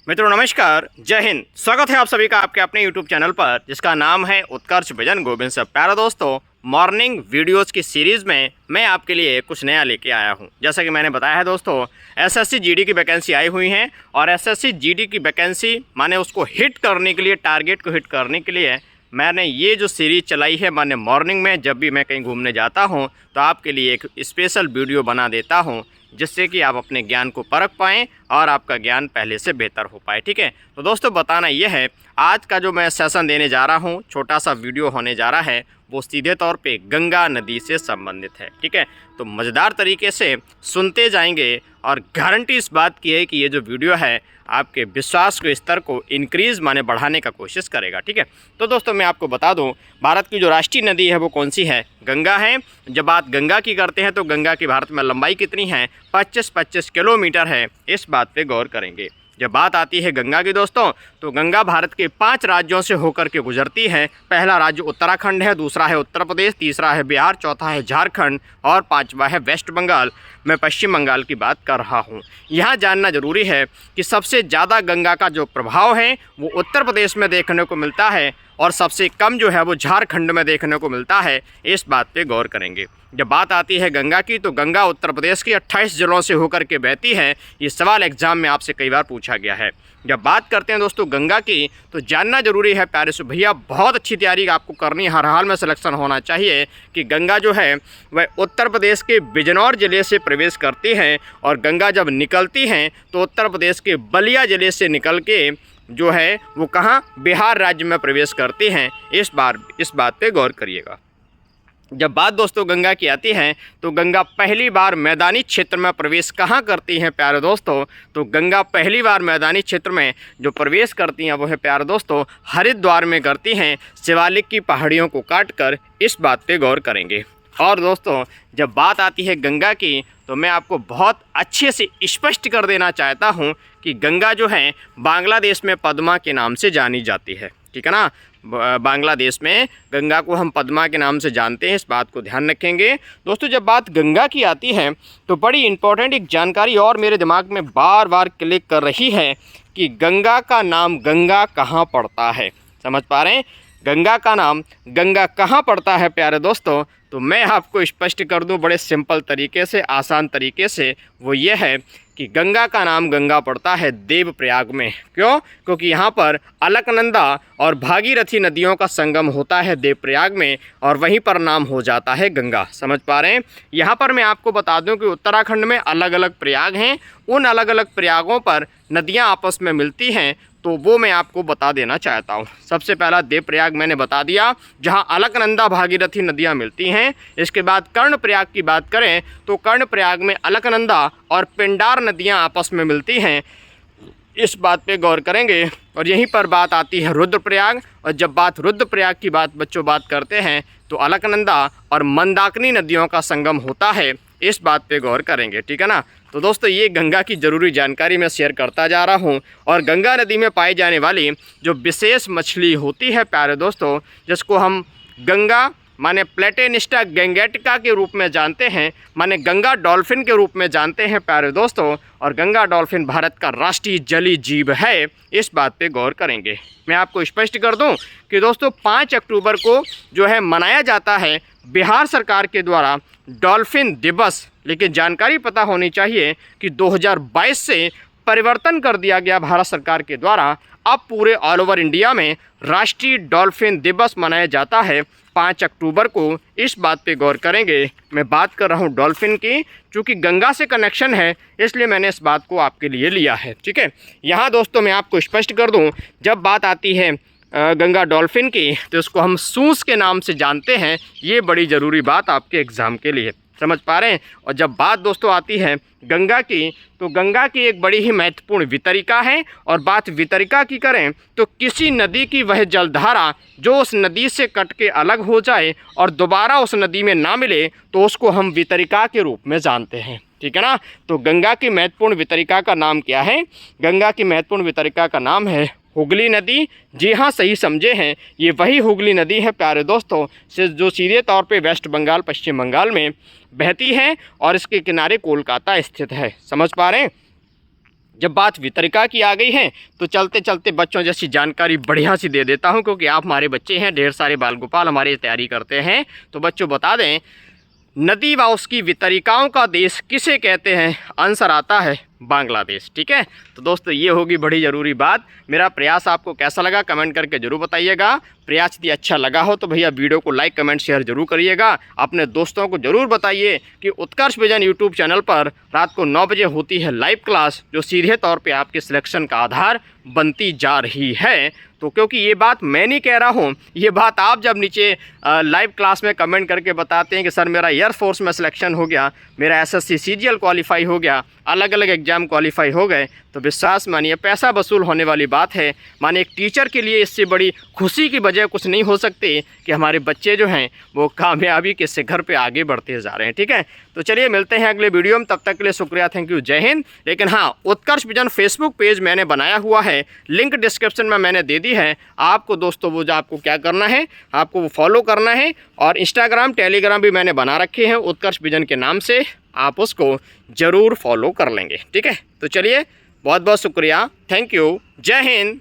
मित्रों नमस्कार, जय हिंद। स्वागत है आप सभी का आपके अपने YouTube चैनल पर जिसका नाम है उत्कर्ष विजन गोविंद सब। प्यारे दोस्तों, मॉर्निंग वीडियोस की सीरीज़ में मैं आपके लिए कुछ नया लेके आया हूं। जैसा कि मैंने बताया है दोस्तों, एसएससी जीडी की वैकेंसी आई हुई हैं और एसएससी जीडी की वैकेंसी माने उसको हिट करने के लिए, टारगेट को हिट करने के लिए मैंने ये जो सीरीज़ चलाई है, माने मॉर्निंग में जब भी मैं कहीं घूमने जाता हूँ तो आपके लिए एक स्पेशल वीडियो बना देता हूँ जिससे कि आप अपने ज्ञान को परख पाएँ और आपका ज्ञान पहले से बेहतर हो पाए। ठीक है, तो दोस्तों बताना यह है, आज का जो मैं सेशन देने जा रहा हूँ, छोटा सा वीडियो होने जा रहा है, वो सीधे तौर पे गंगा नदी से संबंधित है। ठीक है, तो मज़ेदार तरीके से सुनते जाएंगे और गारंटी इस बात की है कि ये जो वीडियो है आपके विश्वास के स्तर को इंक्रीज़ माने बढ़ाने का कोशिश करेगा। ठीक है, तो दोस्तों मैं आपको बता दूं, भारत की जो राष्ट्रीय नदी है वो कौन सी है? गंगा है। जब बात गंगा की करते हैं तो गंगा की भारत में लंबाई कितनी है? 25 किलोमीटर है। इस बात पे गौर करेंगे। जब बात आती है गंगा की दोस्तों, तो गंगा भारत के 5 राज्यों से होकर के गुजरती है। पहला राज्य उत्तराखंड है, दूसरा है उत्तर प्रदेश, तीसरा है बिहार, चौथा है झारखंड और पांचवा है वेस्ट बंगाल। मैं पश्चिम बंगाल की बात कर रहा हूँ। यहाँ जानना जरूरी है कि सबसे ज़्यादा गंगा का जो प्रभाव है वो उत्तर प्रदेश में देखने को मिलता है और सबसे कम जो है वो झारखंड में देखने को मिलता है। इस बात पे गौर करेंगे। जब बात आती है गंगा की, तो गंगा उत्तर प्रदेश के 28 जिलों से होकर के बहती है। ये सवाल एग्जाम में आपसे कई बार पूछा गया है। जब बात करते हैं दोस्तों गंगा की, तो जानना जरूरी है प्यारे से भैया, बहुत अच्छी तैयारी आपको करनी है, हर हाल में सिलेक्शन होना चाहिए कि गंगा जो है वह उत्तर प्रदेश के बिजनौर ज़िले से प्रवेश करती हैं और गंगा जब निकलती हैं तो उत्तर प्रदेश के बलिया ज़िले से निकल के जो है वो कहाँ, बिहार राज्य में प्रवेश करती हैं। इस बात पे गौर करिएगा। जब बात दोस्तों गंगा की आती है, तो गंगा पहली बार मैदानी क्षेत्र में प्रवेश कहाँ करती हैं प्यारे दोस्तों? तो गंगा पहली बार मैदानी क्षेत्र में जो प्रवेश करती हैं वो है प्यारे दोस्तों हरिद्वार में करती हैं, शिवालिक की पहाड़ियों को काटकर। इस बात पे गौर करेंगे। और दोस्तों जब बात आती है गंगा की, तो मैं आपको बहुत अच्छे से स्पष्ट कर देना चाहता हूं कि गंगा जो है बांग्लादेश में पद्मा के नाम से जानी जाती है। ठीक है ना, बांग्लादेश में गंगा को हम पद्मा के नाम से जानते हैं। इस बात को ध्यान रखेंगे दोस्तों। जब बात गंगा की आती है तो बड़ी इंपॉर्टेंट एक जानकारी और मेरे दिमाग में बार बार क्लिक कर रही है कि गंगा का नाम गंगा कहाँ पड़ता है। समझ पा रहे हैं? गंगा का नाम गंगा कहाँ पड़ता है प्यारे दोस्तों? तो मैं आपको स्पष्ट कर दूं बड़े सिंपल तरीके से, आसान तरीके से। वो ये है कि गंगा का नाम गंगा पड़ता है देवप्रयाग में। क्यों? क्योंकि यहाँ पर अलकनंदा और भागीरथी नदियों का संगम होता है देवप्रयाग में और वहीं पर नाम हो जाता है गंगा। समझ पा रहे हैं? यहाँ पर मैं आपको बता दूं कि उत्तराखंड में अलग अलग प्रयाग हैं। उन अलग अलग प्रयागों पर नदियाँ आपस में मिलती हैं, तो वो मैं आपको बता देना चाहता हूँ। सबसे पहला देवप्रयाग मैंने बता दिया, जहाँ अलकनंदा भागीरथी नदियाँ मिलती हैं। इसके बाद कर्णप्रयाग की बात करें तो कर्णप्रयाग में अलकनंदा और पिंडार नदियाँ आपस में मिलती हैं। इस बात पे गौर करेंगे। और यहीं पर बात आती है रुद्रप्रयाग, और जब बात रुद्रप्रयाग की बच्चों बात करते हैं तो अलकनंदा और मंदाकिनी नदियों का संगम होता है। इस बात पे गौर करेंगे। ठीक है ना। तो दोस्तों ये गंगा की ज़रूरी जानकारी मैं शेयर करता जा रहा हूँ। और गंगा नदी में पाई जाने वाली जो विशेष मछली होती है प्यारे दोस्तों, जिसको हम गंगा माने प्लेटेनिस्टा गैंगेटिका के रूप में जानते हैं, माने गंगा डॉल्फिन के रूप में जानते हैं प्यारे दोस्तों। और गंगा डॉल्फिन भारत का राष्ट्रीय जलीय जीव है। इस बात पे गौर करेंगे। मैं आपको स्पष्ट कर दूं कि दोस्तों 5 अक्टूबर को जो है मनाया जाता है बिहार सरकार के द्वारा डॉल्फिन दिवस। लेकिन जानकारी पता होनी चाहिए कि 2022 से परिवर्तन कर दिया गया भारत सरकार के द्वारा। अब पूरे ऑल ओवर इंडिया में राष्ट्रीय डॉल्फिन दिवस मनाया जाता है 5 अक्टूबर को। इस बात पे गौर करेंगे। मैं बात कर रहा हूँ डॉल्फिन की, चूँकि गंगा से कनेक्शन है इसलिए मैंने इस बात को आपके लिए लिया है। ठीक है, यहाँ दोस्तों मैं आपको स्पष्ट कर दूँ, जब बात आती है गंगा डॉल्फिन की तो इसको हम सूस के नाम से जानते हैं। ये बड़ी ज़रूरी बात आपके एग्ज़ाम के लिए। समझ पा रहे हैं? और जब बात दोस्तों आती है गंगा की, तो गंगा की एक बड़ी ही महत्वपूर्ण वितरिका है। और बात वितरिका की करें तो किसी नदी की वह जलधारा जो उस नदी से कट के अलग हो जाए और दोबारा उस नदी में ना मिले तो उसको हम वितरिका के रूप में जानते हैं। ठीक है ना। तो गंगा की महत्वपूर्ण वितरिका का नाम क्या है? गंगा की महत्वपूर्ण वितरिका का नाम है हुगली नदी। जी हाँ, सही समझे हैं, ये वही हुगली नदी है प्यारे दोस्तों, जो सीधे तौर पे वेस्ट बंगाल, पश्चिम बंगाल में बहती है और इसके किनारे कोलकाता स्थित है। समझ पा रहे हैं? जब बात वितरिका की आ गई है तो चलते चलते बच्चों जैसी जानकारी बढ़िया सी दे देता हूं, क्योंकि आप हमारे बच्चे हैं, ढेर सारे बाल गोपाल हमारी तैयारी करते हैं। तो बच्चों बता दें, नदी व उसकी वितरिकाओं का देश किसे कहते हैं? आंसर आता है बांग्लादेश। ठीक है, तो दोस्तों ये होगी बड़ी ज़रूरी बात। मेरा प्रयास आपको कैसा लगा कमेंट करके ज़रूर बताइएगा। प्रयास यदि अच्छा लगा हो तो भैया वीडियो को लाइक कमेंट शेयर जरूर करिएगा। अपने दोस्तों को ज़रूर बताइए कि उत्कर्ष विजन यूट्यूब चैनल पर रात को 9 बजे होती है लाइव क्लास, जो सीधे तौर पर आपके सिलेक्शन का आधार बनती जा रही है। तो क्योंकि ये बात मैं नहीं कह रहा हूँ, ये बात आप जब नीचे लाइव क्लास में कमेंट करके बताते हैं कि सर मेरा एयरफोर्स में सिलेक्शन हो गया, मेरा एसएससी सीजीएल क्वालिफाई हो गया, अलग अलग एग्ज़ाम क्वालिफाई हो गए, तो विश्वास मानिए पैसा वसूल होने वाली बात है। माने एक टीचर के लिए इससे बड़ी खुशी की वजह कुछ नहीं हो सकती कि हमारे बच्चे जो हैं वो कामयाबी के शिखर पे आगे बढ़ते जा रहे हैं। ठीक है, तो चलिए मिलते हैं अगले वीडियो में, तब तक के लिए शुक्रिया, थैंक यू, जय हिंद। लेकिन हाँ, उत्कर्ष विजन फेसबुक पेज मैंने बनाया हुआ है, लिंक डिस्क्रिप्शन में मैंने दे दी है आपको। दोस्तों वो जो आपको क्या करना है, आपको वो फॉलो करना है, और इंस्टाग्राम टेलीग्राम भी मैंने बना रखे हैं उत्कर्ष विजन के नाम से, आप उसको ज़रूर फॉलो कर लेंगे। ठीक है, तो चलिए बहुत बहुत शुक्रिया, थैंक यू, जय हिंद।